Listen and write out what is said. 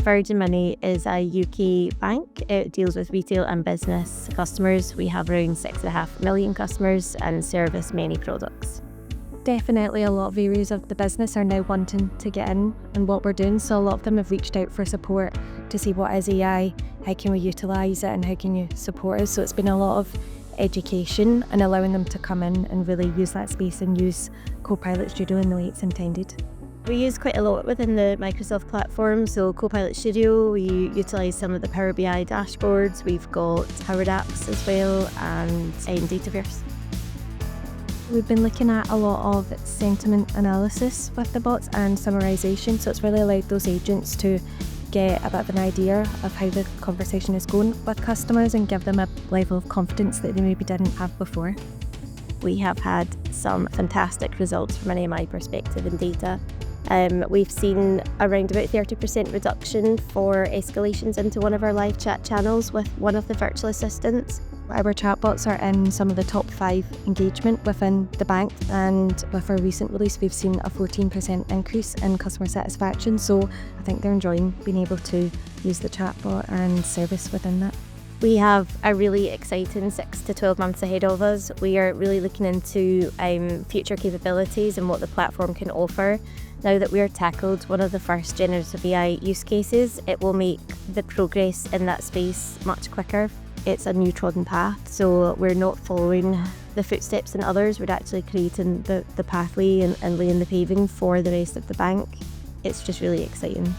Virgin Money is a UK bank. It deals with retail and business customers. We have around 6.5 million customers and service many products. Definitely a lot of areas of the business are now wanting to get in and what we're doing, so a lot of them have reached out for support to see what is AI, how can we utilise it and how can you support us. So it's been a lot of education and allowing them to come in and really use that space and use Copilot Studio in the way it's intended. We use quite a lot within the Microsoft platform, so Copilot Studio, we utilise some of the Power BI dashboards, we've got Power Apps as well, and AI Dataverse. We've been looking at a lot of sentiment analysis with the bots and summarisation, so it's really allowed those agents to get a bit of an idea of how the conversation is going with customers and give them a level of confidence that they maybe didn't have before. We have had some fantastic results from an AMI perspective in data. We've seen around about 30% reduction for escalations into one of our live chat channels with one of the virtual assistants. Our chatbots are in some of the top 5 engagement within the bank, and with our recent release we've seen a 14% increase in customer satisfaction, so I think they're enjoying being able to use the chatbot and service within that. We have a really exciting 6 to 12 months ahead of us. We are really looking into future capabilities and what the platform can offer. Now that we are tackled one of the first generative AI use cases, it will make the progress in that space much quicker. It's a new trodden path, so we're not following the footsteps in others. We're actually creating the pathway and laying the paving for the rest of the bank. It's just really exciting.